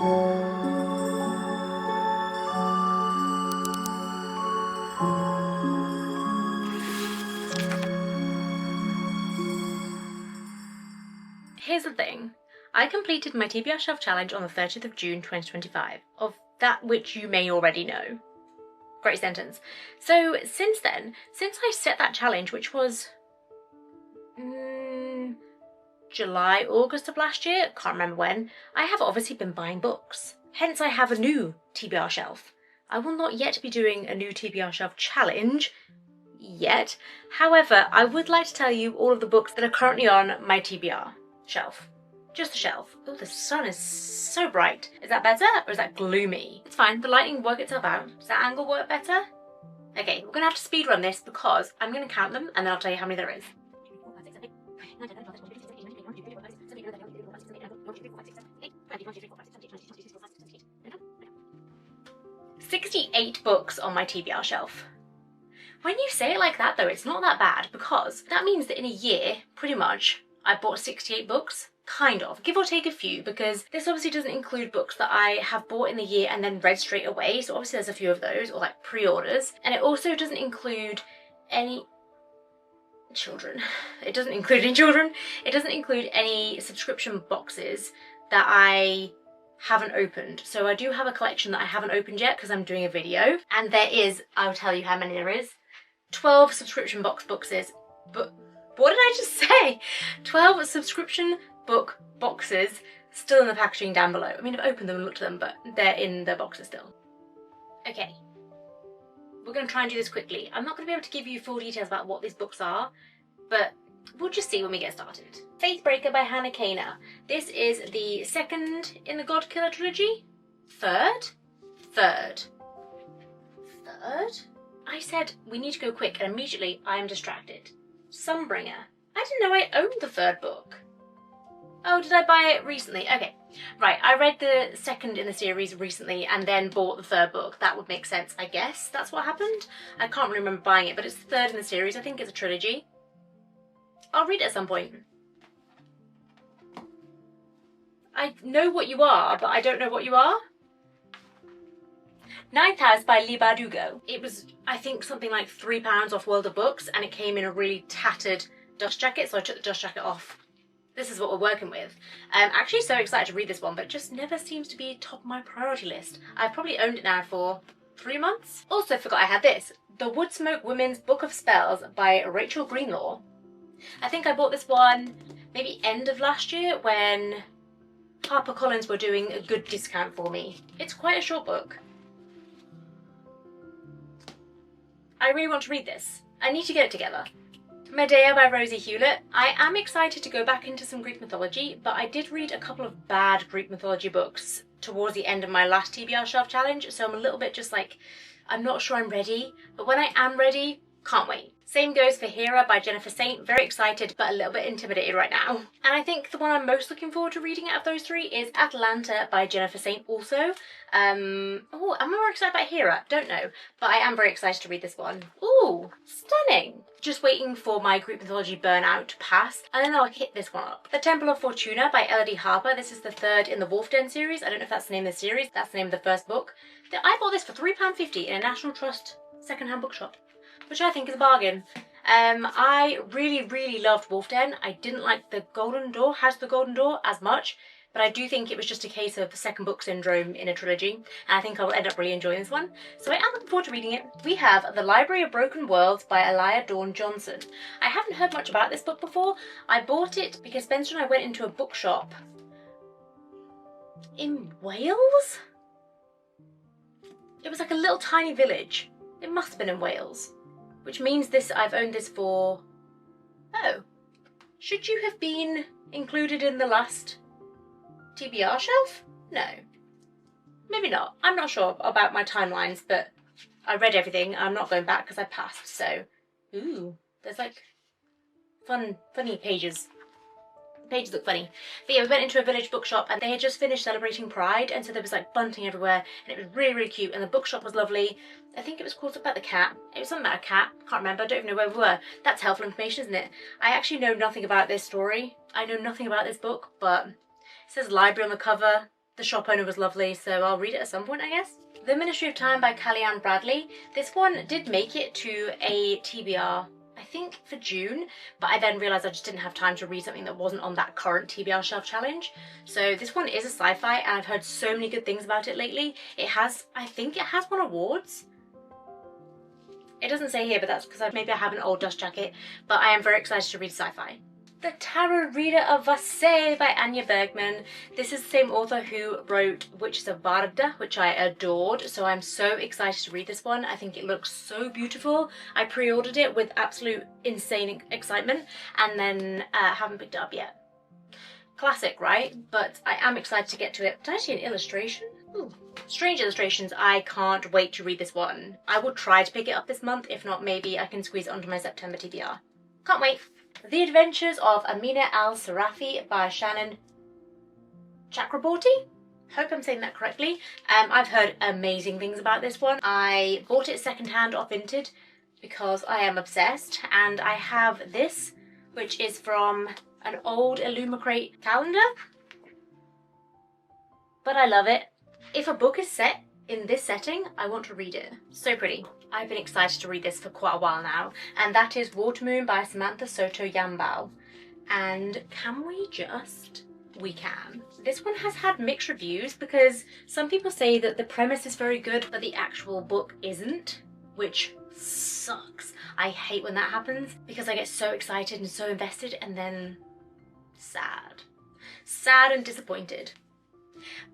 Here's the thing. I completed my TBR Shelf challenge on the 30th of June 2025, of that which you may already know. Great sentence. So since then, since I set that challenge, which was July, August of last year, can't remember when, I have obviously been buying books. Hence I have a new TBR Shelf. I will not yet be doing a new TBR Shelf challenge yet. However, I would like to tell you all of the books that are currently on my TBR Shelf. Just the shelf. Oh, the sun is so bright. Is that better or is that gloomy? It's fine, the lighting will work itself out. Does that angle work better? Okay, we're gonna have to speed run this because I'm gonna count them and then I'll tell you how many there is. 68 books on my TBR Shelf. When you say it like that though, it's not that bad because that means that in a year, pretty much, I bought 68 books. Kind of, give or take a few, because this obviously doesn't include books that I have bought in the year and then read straight away, so obviously there's a few of those, or like pre-orders, and it also doesn't include any children. It doesn't include any children. It doesn't include any subscription boxes that I haven't opened. So I do have a collection that I haven't opened yet because I'm doing a video, and there is, I'll tell you how many there is, 12 subscription boxes, but what did I just say? 12 subscription book boxes still in the packaging down below. I mean, I've opened them and looked at them, but they're in the boxes still. Okay, we're going to try and do this quickly. I'm not going to be able to give you full details about what these books are, but we'll just see when we get started. Faithbreaker by Hannah Kaner. This is the second in the God Killer trilogy? Third? I said we need to go quick and immediately I am distracted. Sunbringer. I didn't know I owned the third book. Oh, did I buy it recently? Okay, right, I read the second in the series recently and then bought the third book. That would make sense, I guess. That's what happened. I can't really remember buying it, but it's the third in the series. I think it's a trilogy. I'll read it at some point. I know what you are, but I don't know what you are. Ninth House by Lee Bardugo. It was, I think, something like £3 off World of Books, and it came in a really tattered dust jacket, so I took the dust jacket off. This is what we're working with. I'm actually so excited to read this one, but it just never seems to be top of my priority list. I've probably owned it now for 3 months. Also forgot I had this. The Woodsmoke Women's Book of Spells by Rachel Greenlaw. I think I bought this one maybe end of last year when HarperCollins were doing a good discount for me. It's quite a short book. I really want to read this. I need to get it together. Medea by Rosie Hewlett. I am excited to go back into some Greek mythology, but I did read a couple of bad Greek mythology books towards the end of my last TBR Shelf challenge, so I'm a little bit just like, I'm not sure I'm ready, but when I am ready, can't wait. Same goes for Hera by Jennifer Saint. Very excited, but a little bit intimidated right now. And I think the one I'm most looking forward to reading out of those three is Atlanta by Jennifer Saint also. Oh, am I more excited about Hera? Don't know, but I am very excited to read this one. Ooh, stunning. Just waiting for my Greek mythology burnout to pass, and then I'll hit this one up. The Temple of Fortuna by Elodie Harper. This is the third in the Wolf Den series. I don't know if that's the name of the series. That's the name of the first book. I bought this for £3.50 in a National Trust second-hand bookshop, which I think is a bargain. I really loved Wolf Den. I didn't like the Golden Door, House of the Golden Door as much, but I do think it was just a case of second book syndrome in a trilogy, and I think I will end up really enjoying this one. So I am looking forward to reading it. We have The Library of Broken Worlds by Elia Dawn Johnson. I haven't heard much about this book before. I bought it because Spencer and I went into a bookshop in Wales? It was like a little tiny village. It must have been in Wales. Which means this, I've owned this for... Oh. Should you have been included in the last TBR Shelf? No. Maybe not. I'm not sure about my timelines, but I read everything. I'm not going back because I passed, so... Ooh, there's like funny pages. The pages look funny. But yeah, we went into a village bookshop and they had just finished celebrating Pride, and so there was like bunting everywhere, and it was really cute, and the bookshop was lovely. I think it was called something about the cat. It was something about a cat. Can't remember. I don't even know where we were. That's helpful information, isn't it? I actually know nothing about this story. I know nothing about this book, but it says library on the cover. The shop owner was lovely, so I'll read it at some point, I guess. The Ministry of Time by Kellyanne Bradley. This one did make it to a TBR, I think for June, but I then realised I just didn't have time to read something that wasn't on that current TBR Shelf challenge. So this one is a sci-fi, and I've heard so many good things about it lately. It has, I think it has won awards. It doesn't say here, but that's because maybe I have an old dust jacket, but I am very excited to read sci-fi. The Tarot Reader of Vasey by Anya Bergman. This is the same author who wrote Witches of Varda, which I adored, so I'm so excited to read this one. I think it looks so beautiful. I pre-ordered it with absolute insane excitement, and then haven't picked it up yet. Classic, right? But I am excited to get to it. Did I see an illustration? Ooh. Strange illustrations. I can't wait to read this one. I will try to pick it up this month. If not, maybe I can squeeze it onto my September TBR. Can't wait. The Adventures of Amina Al-Sarafi by Shannon Chakraborty. Hope I'm saying that correctly. I've heard amazing things about this one. I bought it secondhand off Vinted because I am obsessed, and I have this, which is from an old Illumicrate calendar. But I love it. If a book is set in this setting, I want to read it. So pretty. I've been excited to read this for quite a while now, and that is Watermoon by Samantha Soto Yambao. And can we just? We can. This one has had mixed reviews because some people say that the premise is very good, but the actual book isn't, which sucks. I hate when that happens because I get so excited and so invested and then sad. Sad and disappointed.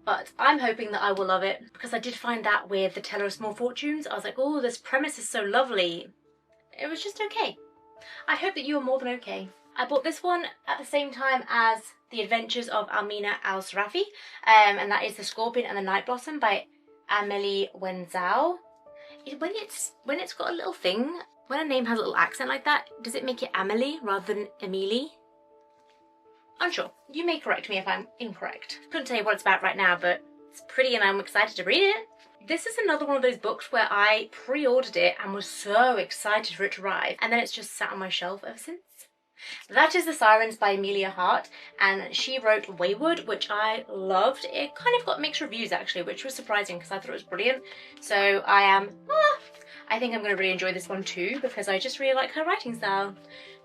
But I'm hoping that I will love it because I did find that with The Teller of Small Fortunes. I was like, oh, this premise is so lovely. It was just okay. I hope that you are more than okay. I bought this one at the same time as The Adventures of Amina Al-Sarafi, and that is The Scorpion and the Night Blossom by Amelie Wenzhou. When it's got a little thing, when a name has a little accent like that, does it make it Amelie rather than Emilie? Unsure. You may correct me if I'm incorrect. Couldn't tell you what it's about right now, but it's pretty and I'm excited to read it. This is another one of those books where I pre-ordered it and was so excited for it to arrive, and then it's just sat on my shelf ever since. That is The Sirens by Amelia Hart, and she wrote Wayward, which I loved. It kind of got mixed reviews actually, which was surprising because I thought it was brilliant. So I think I'm going to really enjoy this one too because I just really like her writing style.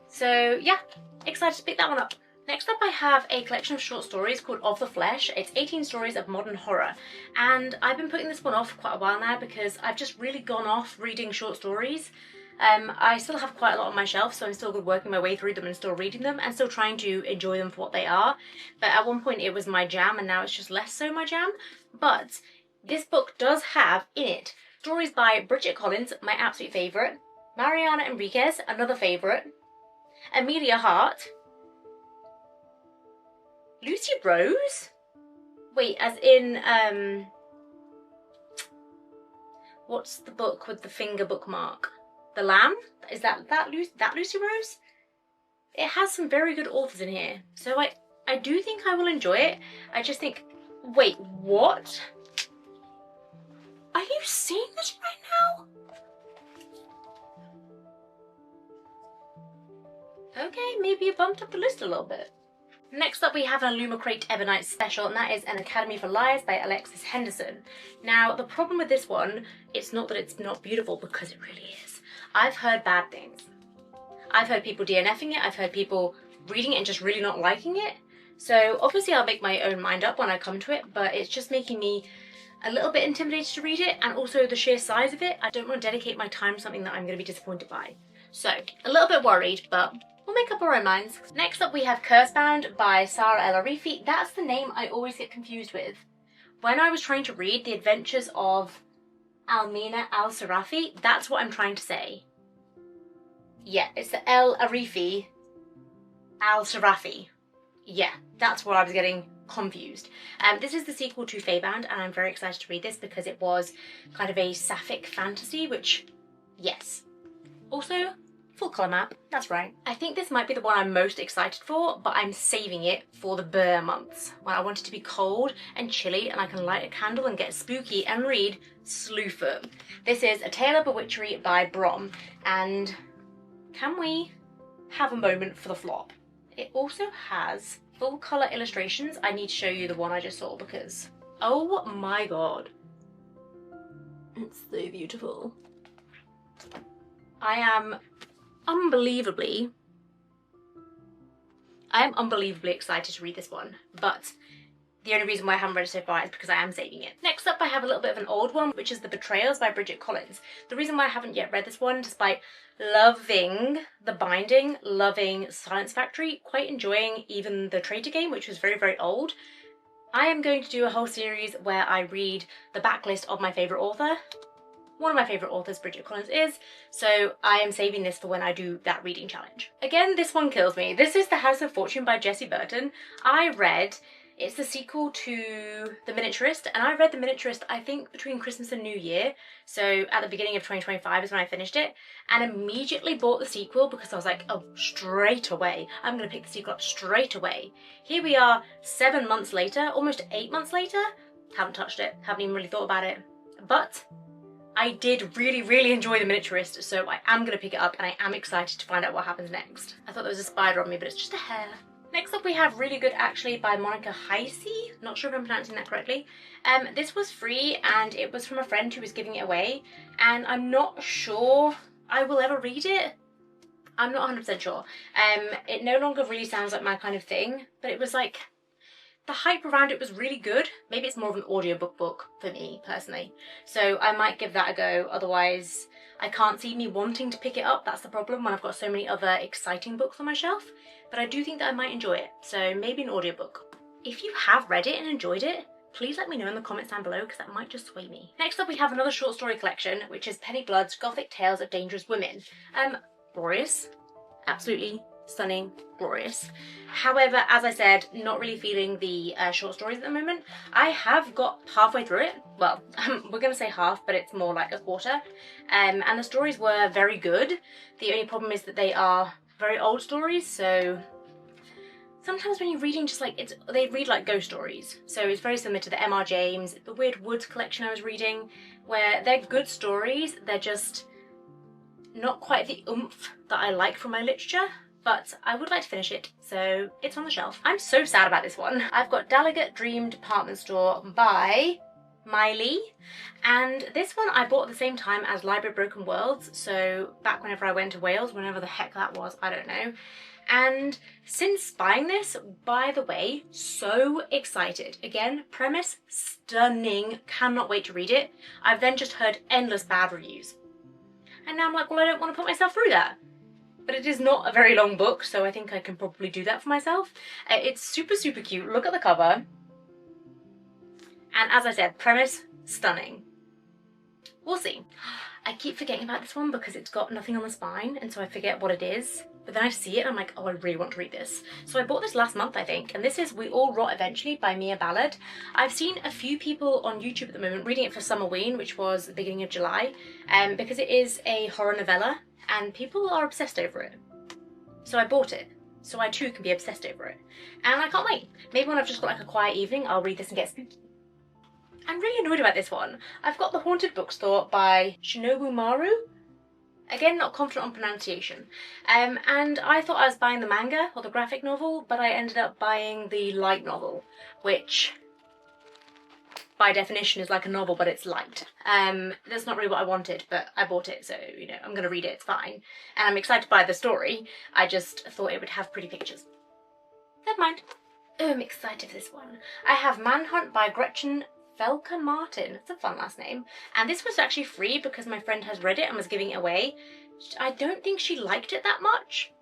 So yeah, excited to pick that one up. Next up I have a collection of short stories called Of the Flesh. It's 18 stories of modern horror, and I've been putting this one off for quite a while now because I've just really gone off reading short stories. I still have quite a lot on my shelf, so I'm still working my way through them and still reading them and still trying to enjoy them for what they are. But at one point it was my jam and now it's just less so my jam. But this book does have in it stories by Bridget Collins, my absolute favourite, Mariana Enriquez, another favourite, Amelia Hart, Lucy Rose? Wait, as in, what's the book with the finger bookmark? The Lamb? Is that Lucy Rose? It has some very good authors in here, so I do think I will enjoy it. I just think, wait, what? Are you seeing this right now? Okay, maybe you bumped up the list a little bit. Next up we have an Illumicrate Ebonite special, and that is An Academy for Liars by Alexis Henderson. Now the problem with this one, it's not that it's not beautiful, because it really is. I've heard bad things. I've heard people DNFing it, I've heard people reading it and just really not liking it. So obviously I'll make my own mind up when I come to it, but it's just making me a little bit intimidated to read it, and also the sheer size of it. I don't want to dedicate my time to something that I'm going to be disappointed by. So a little bit worried, but we'll make up our own minds. Next up we have Cursebound by Sarah El Arifi. That's the name I always get confused with. When I was trying to read The Adventures of Amina Al-Sarafi, that's what I'm trying to say. Yeah, it's the El Arifi Al-Sarafi. Yeah, that's where I was getting confused. This is the sequel to Feybound, and I'm very excited to read this because it was kind of a sapphic fantasy, which, yes. Also, full colour map, that's right. I think this might be the one I'm most excited for, but I'm saving it for the Burr months, when I want it to be cold and chilly and I can light a candle and get spooky and read Slewfoot. This is A Tale of Bewitchery by Brom, and can we have a moment for the flop? It also has full colour illustrations. I need to show you the one I just saw because Oh my god. It's so beautiful. I am unbelievably excited to read this one, but the only reason why I haven't read it so far is because I am saving it. Next up, I have a little bit of an old one, which is The Betrayals by Bridget Collins. The reason why I haven't yet read this one, despite loving the binding, loving Science Factory, quite enjoying even the Traitor Game, which was very, very old, I am going to do a whole series where I read the backlist of my favourite author. One of my favourite authors, Bridget Collins, is, so I am saving this for when I do that reading challenge. Again, this one kills me. This is The House of Fortune by Jessie Burton. It's the sequel to The Miniaturist, and I read The Miniaturist, I think, between Christmas and New Year, so at the beginning of 2025 is when I finished it, and immediately bought the sequel because I was like, oh, straight away, I'm going to pick the sequel up straight away. Here we are 7 months later, almost 8 months later, haven't touched it, haven't even really thought about it, but I did really, really enjoy The Miniaturist, so I am going to pick it up and I am excited to find out what happens next. I thought there was a spider on me, but it's just a hair. Next up we have Really Good Actually by Monica Heisey. Not sure if I'm pronouncing that correctly. This was free and it was from a friend who was giving it away, and I'm not sure I will ever read it. I'm not 100% sure. It no longer really sounds like my kind of thing, but it was like, the hype around it was really good. Maybe it's more of an audiobook book for me personally, so I might give that a go. Otherwise I can't see me wanting to pick it up. That's the problem when I've got so many other exciting books on my shelf, but I do think that I might enjoy it, so maybe an audiobook. If you have read it and enjoyed it, please let me know in the comments down below because that might just sway me. Next up we have another short story collection, which is Penny Blood's Gothic Tales of Dangerous Women. Glorious, absolutely stunning, glorious. However, as I said, not really feeling the short stories at the moment. I have got halfway through it. Well, we're going to say half, but it's more like a quarter. And the stories were very good. The only problem is that they are very old stories, so sometimes when you're reading just like, they read like ghost stories. So it's very similar to the M.R. James, the Weird Woods collection I was reading, where they're good stories, they're just not quite the oomph that I like from my literature. But I would like to finish it, so it's on the shelf. I'm so sad about this one. I've got Delegate Dream Department Store by Miley, and this one I bought at the same time as Library of Broken Worlds, so back whenever I went to Wales, whenever the heck that was, I don't know. And since buying this, by the way, so excited. Again, premise stunning, cannot wait to read it. I've then just heard endless bad reviews. And now I'm like, well, I don't want to put myself through that. But it is not a very long book, so I think I can probably do that for myself. It's super, super cute. Look at the cover. And as I said, premise, stunning. We'll see. I keep forgetting about this one because it's got nothing on the spine, and so I forget what it is. But then I see it and I'm like, oh, I really want to read this. So I bought this last month, I think, and this is We All Rot Eventually by Mia Ballard. I've seen a few people on YouTube at the moment reading it for Summerween, which was the beginning of July, because it is a horror novella, and people are obsessed over it. So I bought it, so I too can be obsessed over it. And I can't wait. Maybe when I've just got like a quiet evening, I'll read this and get spooky. I'm really annoyed about this one. I've got The Haunted Bookstore by Shinobu Maru. Again, not confident on pronunciation. And I thought I was buying the manga or the graphic novel, but I ended up buying the light novel, which by definition is like a novel, but it's light. That's not really what I wanted, but I bought it, so, you know, I'm going to read it, it's fine. And I'm excited by the story. I just thought it would have pretty pictures. Never mind. Oh, I'm excited for this one. I have Manhunt by Gretchen Felker Martin. That's a fun last name. And this was actually free because my friend has read it and was giving it away. I don't think she liked it that much,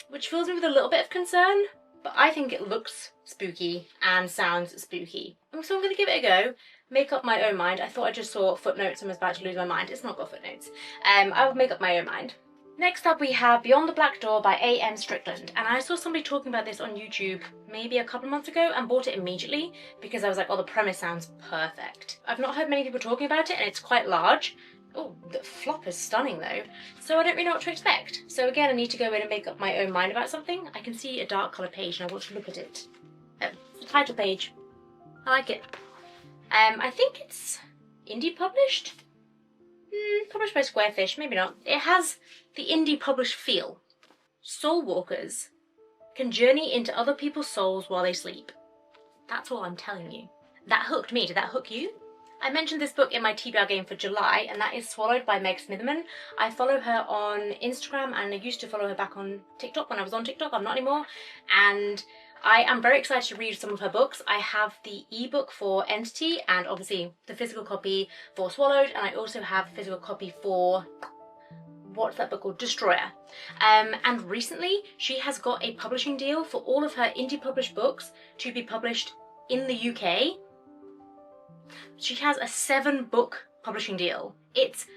which fills me with a little bit of concern, but I think it looks spooky and sounds spooky. So I'm going to give it a go, make up my own mind. I thought I just saw footnotes and was about to lose my mind. It's not got footnotes. I will make up my own mind. Next up we have Beyond the Black Door by A.M. Strickland, and I saw somebody talking about this on YouTube maybe a couple of months ago and bought it immediately because I was like, oh, the premise sounds perfect. I've not heard many people talking about it and it's quite large. Oh, the flop is stunning though, so I don't really know what to expect. So again, I need to go in and make up my own mind about something. I can see a dark colour page and I want to look at it. The title page. I like it. I think it's indie published? Published by Squarefish, maybe not. It has the indie published feel. Soul walkers can journey into other people's souls while they sleep. That's all I'm telling you. that hooked me. Did that hook you? I mentioned this book in my TBR game for July, and that is Swallowed by Meg Smitherman. I follow her on Instagram, and I used to follow her back on TikTok when I was on TikTok. I'm not anymore. And I am very excited to read some of her books. I have the ebook for Entity, and obviously the physical copy for Swallowed, and I also have a physical copy for, what's that book called? Destroyer. And recently she has got a publishing deal for all of her indie published books to be published in the UK. She has a 7-book publishing deal. It's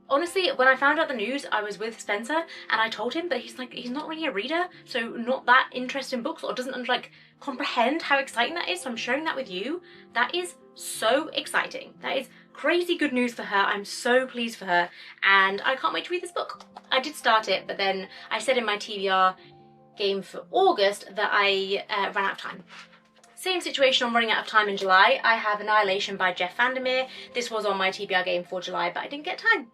honestly, when I found out the news, I was with Spencer and I told him, but he's like, he's not really a reader, so not that interested in books, or doesn't like comprehend how exciting that is. So I'm sharing that with you. That is so exciting. That is crazy good news for her. I'm so pleased for her, and I can't wait to read this book. I did start it, but then I said in my TBR game for August that I ran out of time. Same situation on running out of time in July. I have Annihilation by Jeff Vandermeer. This was on my TBR game for July, but I didn't get time.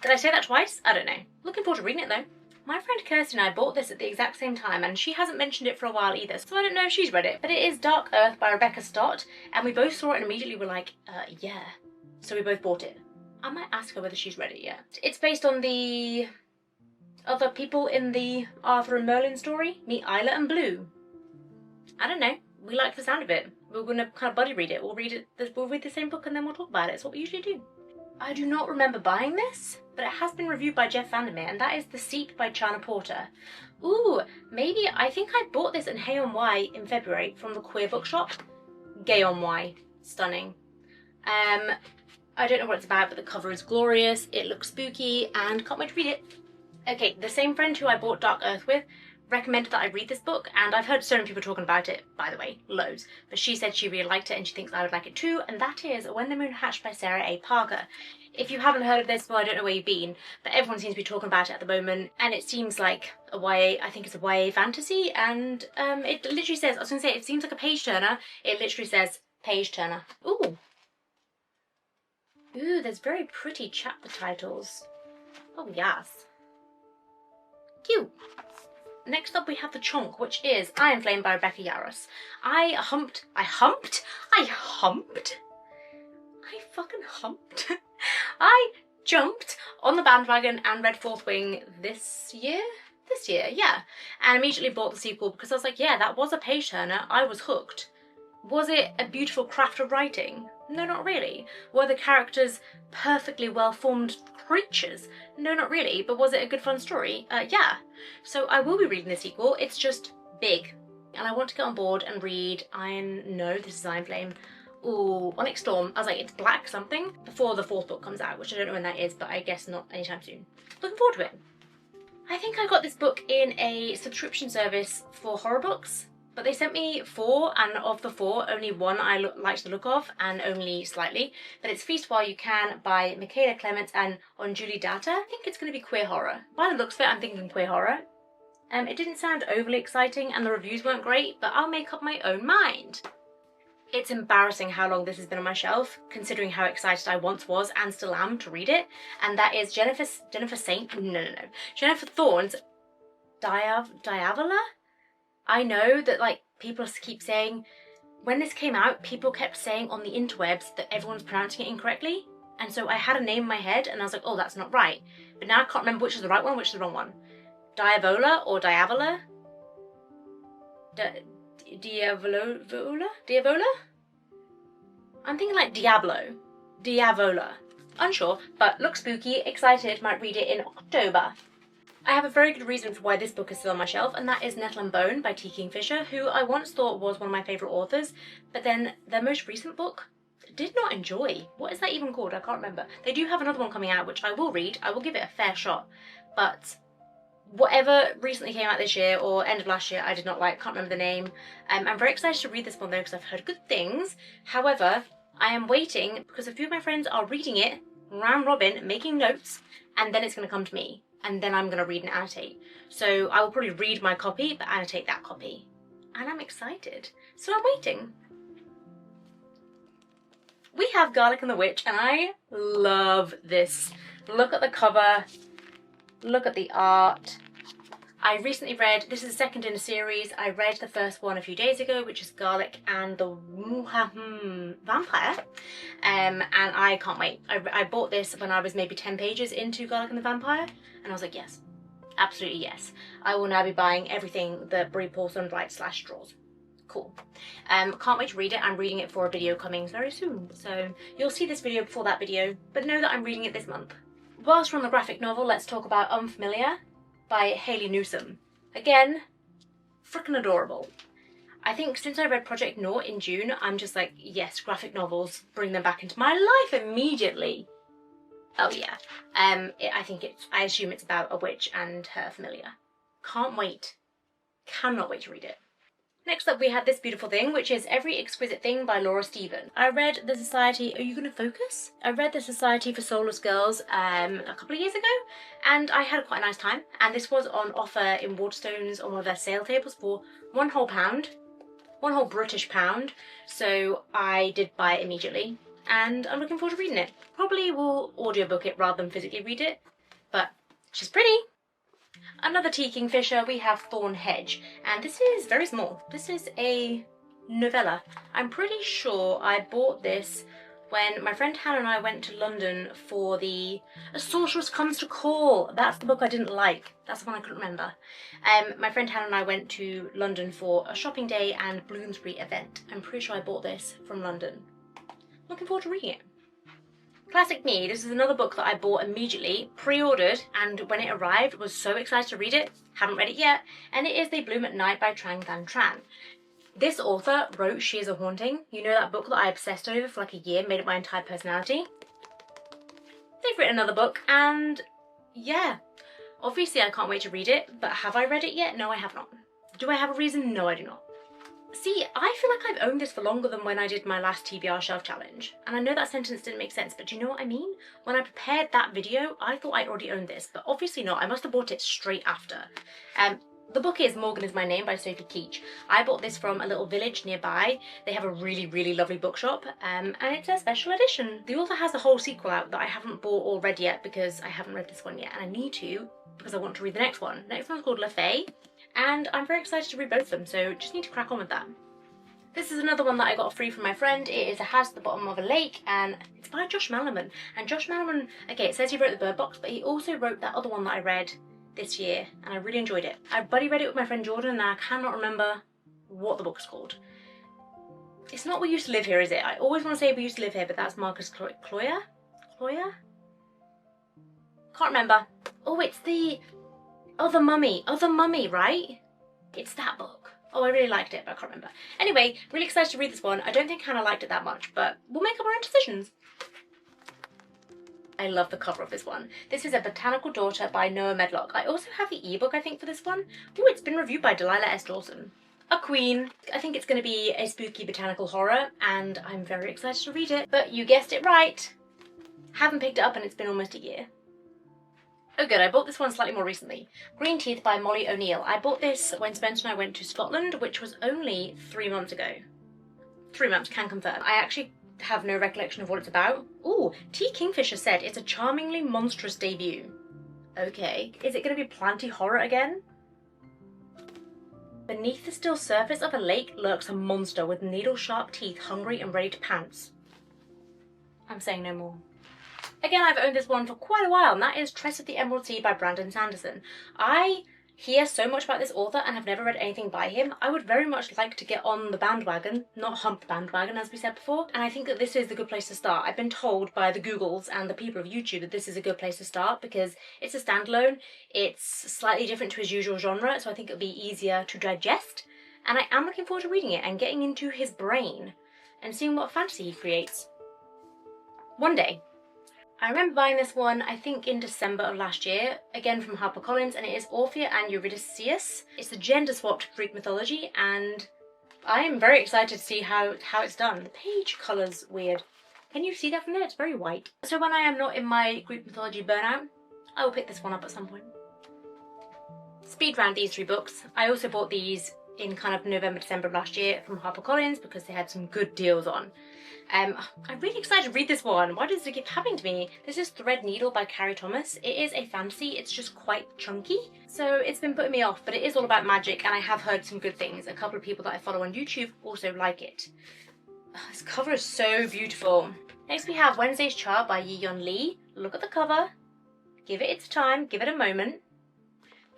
Did I say that twice? I don't know. Looking forward to reading it though. My friend Kirsty and I bought this at the exact same time, and she hasn't mentioned it for a while either, so I don't know if she's read it. But it is Dark Earth by Rebecca Stott, and we both saw it and immediately were like, yeah. So we both bought it. I might ask her whether she's read it yet. It's based on the other people in the Arthur and Merlin story. Meet Isla and Blue. I don't know. We like the sound of it. We're gonna kind of buddy read it. We'll read the same book and then we'll talk about it. It's what we usually do. I do not remember buying this, but it has been reviewed by Jeff Vandermeer, and that is The Seep by Chana Porter. Ooh, maybe, I think I bought this in Hay on Wye in February from the Queer Bookshop. Gay on Wye. Stunning. I don't know what it's about, but the cover is glorious, it looks spooky, and can't wait to read it. Okay, the same friend who I bought Dark Earth with recommended that I read this book, and I've heard so many people talking about it, by the way, loads, but she said she really liked it and she thinks I would like it too, and that is When the Moon Hatched by Sarah A. Parker. If you haven't heard of this, well, I don't know where you've been, but everyone seems to be talking about it at the moment, and it seems like a YA, I think it's a YA fantasy, and it literally says, I was gonna say, it seems like a page turner, it literally says page turner. Ooh. Ooh, there's very pretty chapter titles. Oh yes. Cute. Next up we have The Chonk, which is Iron Flame by Rebecca Yarros. I jumped on the bandwagon and read Fourth Wing this year, yeah, and immediately bought the sequel because I was like, yeah, that was a page turner, I was hooked. Was it a beautiful craft of writing? No, not really. Were the characters perfectly well-formed creatures? No, not really. But was it a good fun story? Yeah. So I will be reading the sequel. It's just big. And I want to get on board and read this is Iron Flame. Ooh, Onyx Storm. I was like, it's black something before the 4th book comes out, which I don't know when that is, but I guess not anytime soon. Looking forward to it. I think I got this book in a subscription service for horror books. But they sent me 4, and of the 4, only 1 I liked the look of, and only slightly. But it's Feast While You Can by Michaela Clements and Onjuli Datta. I think it's going to be queer horror. By the looks of it, I'm thinking queer horror. It didn't sound overly exciting, and the reviews weren't great, but I'll make up my own mind. It's embarrassing how long this has been on my shelf, considering how excited I once was, and still am, to read it. And that is Jennifer Thorne's Diavola? I know that like people keep saying, when this came out, people kept saying on the interwebs that everyone's pronouncing it incorrectly. And so I had a name in my head and I was like, oh, that's not right. But now I can't remember which is the right one, which is the wrong one. Diavola or Diavola? Diavola? I'm thinking like Diablo. Diavola. Unsure, but looks spooky, excited, might read it in October. I have a very good reason for why this book is still on my shelf, and that is Nettle and Bone by T. Kingfisher, who I once thought was one of my favourite authors, but then their most recent book, did not enjoy. What is that even called? I can't remember. They do have another one coming out, which I will read. I will give it a fair shot, but whatever recently came out this year, or end of last year, I did not like, can't remember the name. I'm very excited to read this one though, because I've heard good things. However, I am waiting, because a few of my friends are reading it, round robin, making notes, and then it's going to come to me. And then I'm going to read and annotate. So I will probably read my copy, but annotate that copy. And I'm excited. So I'm waiting. We have Garlic and the Witch, and I love this. Look at the cover. Look at the art. I recently read, this is the second in a series, I read the first one a few days ago, which is Garlic and the Vampire, and I can't wait. I bought this when I was maybe 10 pages into Garlic and the Vampire, and I was like, yes, absolutely yes. I will now be buying everything that Brie Paulson writes / draws. Cool. Can't wait to read it. I'm reading it for a video coming very soon, so you'll see this video before that video, but know that I'm reading it this month. Whilst we're on the graphic novel, let's talk about Unfamiliar by Hayley Newsome. Again, freaking adorable. I think since I read Project Nought in June, I'm just like, yes, graphic novels, bring them back into my life immediately. Oh yeah. I assume it's about a witch and her familiar. Can't wait. Cannot wait to read it. Next up we had this beautiful thing, which is Every Exquisite Thing by Laura Stephen. I read The Society... Are you going to focus? I read The Society for Soulless Girls a couple of years ago, and I had quite a nice time. And this was on offer in Waterstones on one of their sale tables for £1 whole pound. £1 whole British pound. So I did buy it immediately, and I'm looking forward to reading it. Probably will audiobook it rather than physically read it, but she's pretty. Another tea kingfisher, we have Thorn Hedge, and this is very small. This is a novella. I'm pretty sure I bought this when my friend Hannah and I went to London for the A Sorceress Comes to Call. That's the book I didn't like. That's the one I couldn't remember. My friend Hannah and I went to London for a shopping day and Bloomsbury event. I'm pretty sure I bought this from London. Looking forward to reading it. Classic Me, this is another book that I bought immediately, pre-ordered, and when it arrived was so excited to read it. Haven't read it yet, and it is They Bloom at Night by Trang Van Tran. This author wrote She Is a Haunting. You know, that book that I obsessed over for like a year, made it my entire personality. They've written another book, and yeah, obviously I can't wait to read it, but have I read it yet? No, I have not. Do I have a reason? No, I do not. See, I feel like I've owned this for longer than when I did my last TBR Shelf challenge. And I know that sentence didn't make sense, but do you know what I mean? When I prepared that video, I thought I already owned this, but obviously not. I must have bought it straight after. The book is Morgan Is My Name by Sophie Keach. I bought this from a little village nearby. They have a really, really lovely bookshop, and it's a special edition. The author has a whole sequel out that I haven't bought or read yet because I haven't read this one yet, and I need to because I want to read the next one. The next one's called La Fée, and I'm very excited to read both of them, so just need to crack on with that. This is another one that I got free from my friend. It is A House at the Bottom of a Lake, and it's by Josh Malerman. And Josh Malerman, okay, it says he wrote The Bird Box, but he also wrote that other one that I read this year, and I really enjoyed it. I buddy read it with my friend Jordan, and I cannot remember what the book's called. It's not We Used to Live Here, is it? I always want to say We Used to Live Here, but that's Marcus Cloyer? Cloyer? Can't remember. Oh, it's the Other Mummy, right? It's that book. Oh, I really liked it, but I can't remember. Anyway, really excited to read this one. I don't think Hannah liked it that much, but we'll make up our own decisions. I love the cover of this one. This is A Botanical Daughter by Noah Medlock. I also have the ebook, I think, for this one. Oh, it's been reviewed by Delilah S. Dawson. A Queen. I think it's going to be a spooky botanical horror, and I'm very excited to read it. But you guessed it right. Haven't picked it up and it's been almost a year. Oh good, I bought this one slightly more recently. Green Teeth by Molly O'Neill. I bought this when Spencer and I went to Scotland, which was only 3 months ago. 3 months, can confirm. I actually have no recollection of what it's about. Ooh, T. Kingfisher said it's a charmingly monstrous debut. Okay, is it going to be planty horror again? Beneath the still surface of a lake lurks a monster with needle-sharp teeth, hungry and ready to pounce. I'm saying no more. Again, I've owned this one for quite a while, and that is Tress of the Emerald Sea by Brandon Sanderson. I hear so much about this author and have never read anything by him. I would very much like to get on the bandwagon, not hump the bandwagon as we said before, and I think that this is a good place to start. I've been told by the Googles and the people of YouTube that this is a good place to start because it's a standalone, it's slightly different to his usual genre, so I think it'll be easier to digest, and I am looking forward to reading it and getting into his brain and seeing what fantasy he creates. One day. I remember buying this one, I think in December of last year, again from HarperCollins, and it is Orphea and Eurydice. It's the gender-swapped Greek mythology, and I'm very excited to see how it's done. The page colour's weird. Can you see that from there? It's very white. So when I am not in my Greek mythology burnout, I will pick this one up at some point. Speed round these 3 books. I also bought these in kind of November, December of last year from HarperCollins because they had some good deals on. I'm really excited to read this one. Why does it keep happening to me? This is Threadneedle by Carrie Thomas. It is a fantasy, it's just quite chunky. So it's been putting me off, but it is all about magic and I have heard some good things. A couple of people that I follow on YouTube also like it. This cover is so beautiful. Next we have Wednesday's Chart by Yi-Yeon Lee. Look at the cover. Give it its time, give it a moment.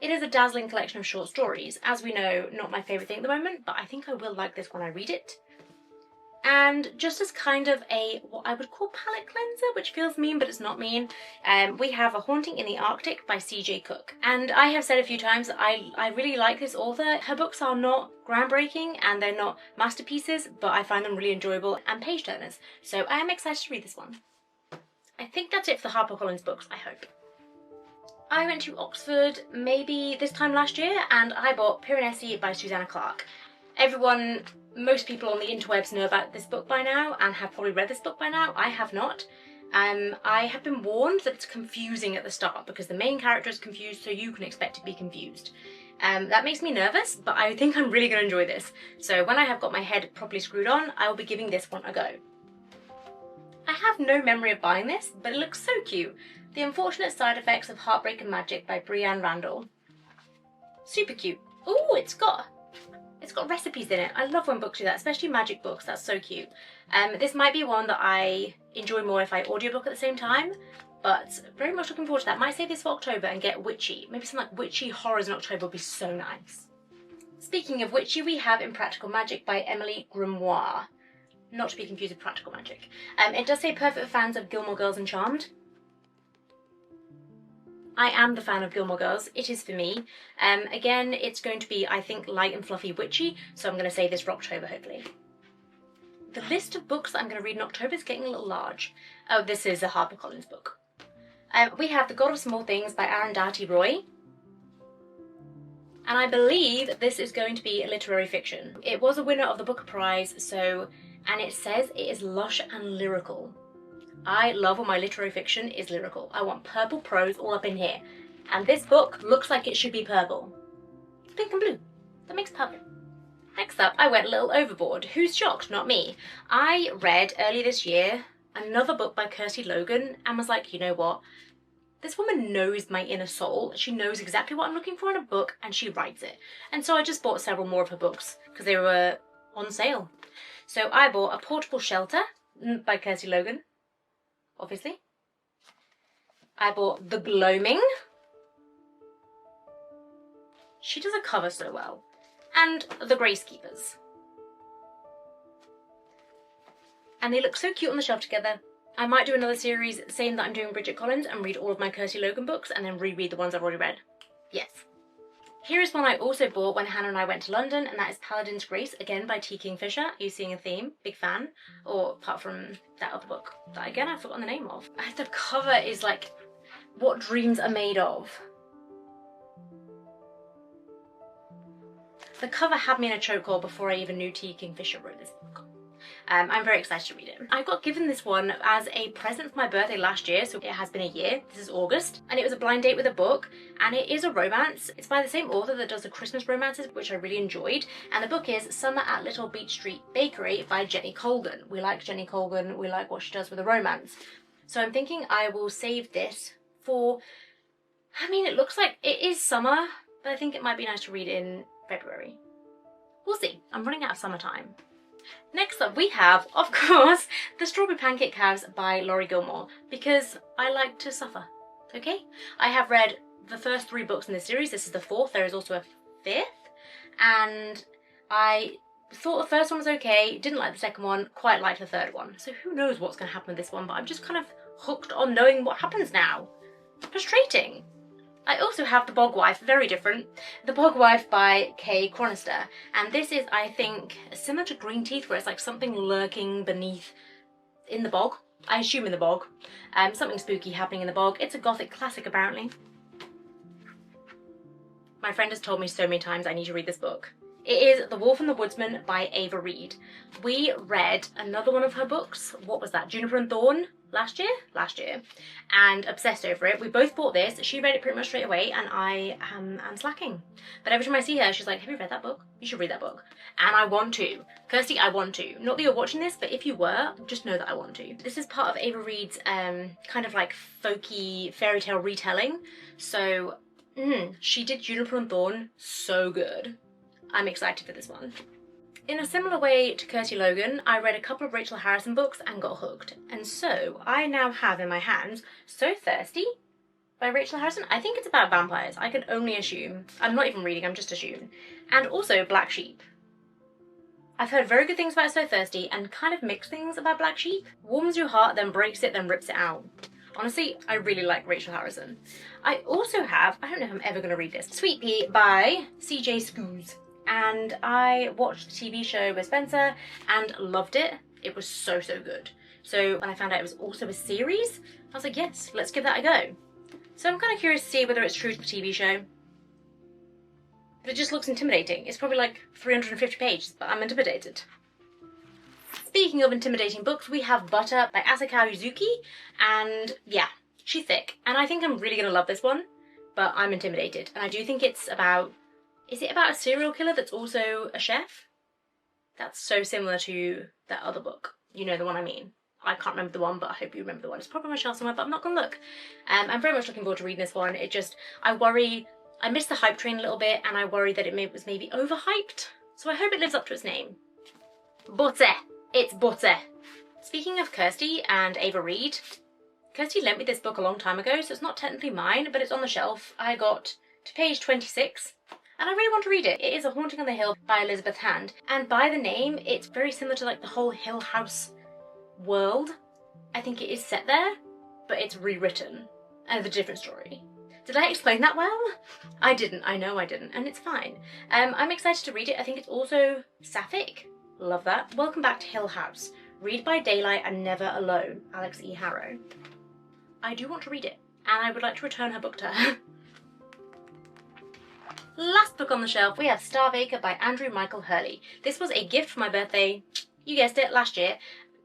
It is a dazzling collection of short stories. As we know, not my favourite thing at the moment, but I think I will like this when I read it. And just as kind of a, what I would call palette cleanser, which feels mean, but it's not mean, we have A Haunting in the Arctic by C.J. Cook. And I have said a few times that I really like this author. Her books are not groundbreaking and they're not masterpieces, but I find them really enjoyable and page turners. So I am excited to read this one. I think that's it for the HarperCollins books, I hope. I went to Oxford maybe this time last year and I bought Piranesi by Susanna Clarke. Most people on the interwebs know about this book by now and have probably read this book by now. I have not. I have been warned that it's confusing at the start because the main character is confused, so you can expect to be confused. That makes me nervous, but I think I'm really going to enjoy this. So when I have got my head properly screwed on, I will be giving this one a go. I have no memory of buying this, but it looks so cute. The Unfortunate Side Effects of Heartbreak and Magic by Brianne Randall. Super cute. Ooh, it's got recipes in it. I love when books do that, especially magic books. That's so cute. This might be one that I enjoy more if I audiobook at the same time, but very much looking forward to that. Might save this for October and get witchy. Maybe some like witchy horrors in October would be so nice. Speaking of witchy, we have Impractical Magic by Emily Grimoire. Not to be confused with Practical Magic. It does say perfect for fans of Gilmore Girls and Charmed. I am the fan of Gilmore Girls, it is for me. Again, it's going to be, I think, light and fluffy witchy, so I'm going to save this for October, hopefully. The list of books that I'm going to read in October is getting a little large. Oh, this is a HarperCollins book. We have The God of Small Things by Arundhati Roy. And I believe this is going to be a literary fiction. It was a winner of the Booker Prize, and it says it is lush and lyrical. I love when my literary fiction is lyrical. I want purple prose all up in here. And this book looks like it should be purple. It's pink and blue. That makes purple. Next up, I went a little overboard. Who's shocked? Not me. I read early this year another book by Kirsty Logan and was like, you know what? This woman knows my inner soul. She knows exactly what I'm looking for in a book and she writes it. And so I just bought several more of her books because they were on sale. So I bought A Portable Shelter by Kirsty Logan. Obviously. I bought The Gloaming. She does a cover so well. And The Gracekeepers. And they look so cute on the shelf together. I might do another series saying that I'm doing Bridget Collins and read all of my Kirsty Logan books and then reread the ones I've already read. Yes. Here is one I also bought when Hannah and I went to London, and that is Paladin's Grace, again by T. Kingfisher. Are you seeing a theme? Big fan. Or apart from that other book that again I've forgotten the name of. The cover is like what dreams are made of. The cover had me in a chokehold before I even knew T. Kingfisher wrote this book. I'm very excited to read it. I got given this one as a present for my birthday last year, so it has been a year. This is August, and it was a blind date with a book, and it is a romance. It's by the same author that does the Christmas romances, which I really enjoyed, and the book is Summer at Little Beach Street Bakery by Jenny Colgan. We like Jenny Colgan, we like what she does with a romance. So I'm thinking I will save this for, I mean, it looks like it is summer, but I think it might be nice to read in February. We'll see. I'm running out of summertime. Next up we have, of course, The Strawberry Pancake House by Laurie Gilmore, because I like to suffer, okay? I have read the first 3 books in this series. This is the 4th. There is also a 5th, and I thought the first one was okay, didn't like the second one, quite liked the 3rd one. So who knows what's going to happen with this one, but I'm just kind of hooked on knowing what happens now. Frustrating. I also have The Bog Wife, very different. The Bog Wife by Kay Chronister. And this is, I think, similar to Green Teeth, where it's like something lurking beneath in the bog. I assume in the bog. Something spooky happening in the bog. It's a gothic classic, apparently. My friend has told me so many times I need to read this book. It is The Wolf and the Woodsman by Ava Reid. We read another one of her books. What was that? Juniper and Thorn? Last year, and obsessed over it. We both bought this. She read it pretty much straight away, and I am slacking. But every time I see her, she's like, have you read that book? You should read that book. And I want to. Kirsty, I want to. Not that you're watching this, but if you were, just know that I want to. This is part of Ava Reid's kind of like folky fairy tale retelling. So, she did Juniper and Thorn so good. I'm excited for this one. In a similar way to Kirsty Logan, I read a couple of Rachel Harrison books and got hooked. And so I now have in my hands So Thirsty by Rachel Harrison. I think it's about vampires. I can only assume. I'm not even reading, I'm just assuming. And also Black Sheep. I've heard very good things about So Thirsty and kind of mixed things about Black Sheep. Warms your heart, then breaks it, then rips it out. Honestly, I really like Rachel Harrison. I also have, I don't know if I'm ever going to read this, Sweet Pea by CJ Scoos. And I watched the TV show with Spencer and loved it. It was so, so good. So when I found out it was also a series, I was like, yes, let's give that a go. So I'm kind of curious to see whether it's true to the TV show. But it just looks intimidating. It's probably like 350 pages, but I'm intimidated. Speaking of intimidating books, we have Butter by Asakawa Yuzuki. And yeah, she's thick. And I think I'm really going to love this one, but I'm intimidated. And I do think it's about... Is it about a serial killer that's also a chef? That's so similar to that other book. You know the one I mean. I can't remember the one, but I hope you remember the one. It's probably on my shelf somewhere, but I'm not going to look. I'm very much looking forward to reading this one. It just, I worry, I missed the hype train a little bit, and I worry that it was maybe overhyped. So I hope it lives up to its name. Butter. It's butter. Speaking of Kirsty and Ava Reid, Kirsty lent me this book a long time ago, so it's not technically mine, but it's on the shelf. I got to page 26. And I really want to read it. It is A Haunting on the Hill by Elizabeth Hand. And by the name, it's very similar to like the whole Hill House world. I think it is set there, but it's rewritten and it's a different story. Did I explain that well? I didn't. I know I didn't. And it's fine. I'm excited to read it. I think it's also sapphic. Love that. Welcome back to Hill House. Read by daylight and never alone. Alex E. Harrow. I do want to read it. And I would like to return her book to her. Last book on the shelf, we have Starvacre by Andrew Michael Hurley. This was a gift for my birthday, you guessed it, last year.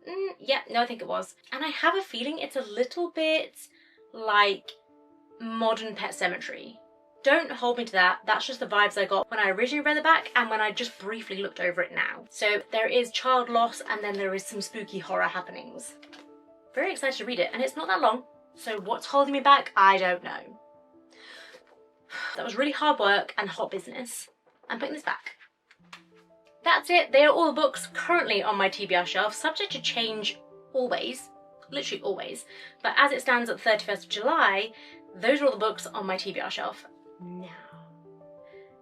I think it was. And I have a feeling it's a little bit like modern Pet Sematary. Don't hold me to that, that's just the vibes I got when I originally read the back and when I just briefly looked over it now. So there is child loss and then there is some spooky horror happenings. Very excited to read it, and it's not that long, so what's holding me back, I don't know. That was really hard work and hot business. I'm putting this back. That's it. They are all the books currently on my TBR shelf, subject to change always, literally always. But as it stands at the 31st of July, those are all the books on my TBR shelf now.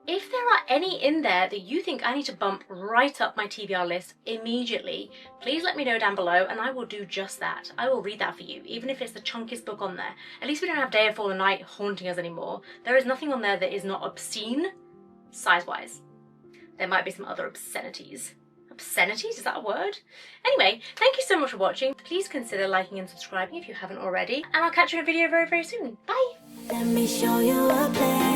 If there are any in there that you think I need to bump right up my TBR list immediately, please let me know down below and I will do just that. I will read that for you, even if it's the chunkiest book on there. At least we don't have Day of Fallen Night haunting us anymore. There is nothing on there that is not obscene, size-wise. There might be some other obscenities. Obscenities? Is that a word? Anyway, thank you so much for watching. Please consider liking and subscribing if you haven't already. And I'll catch you in a video very, very soon. Bye! Let me show you a place.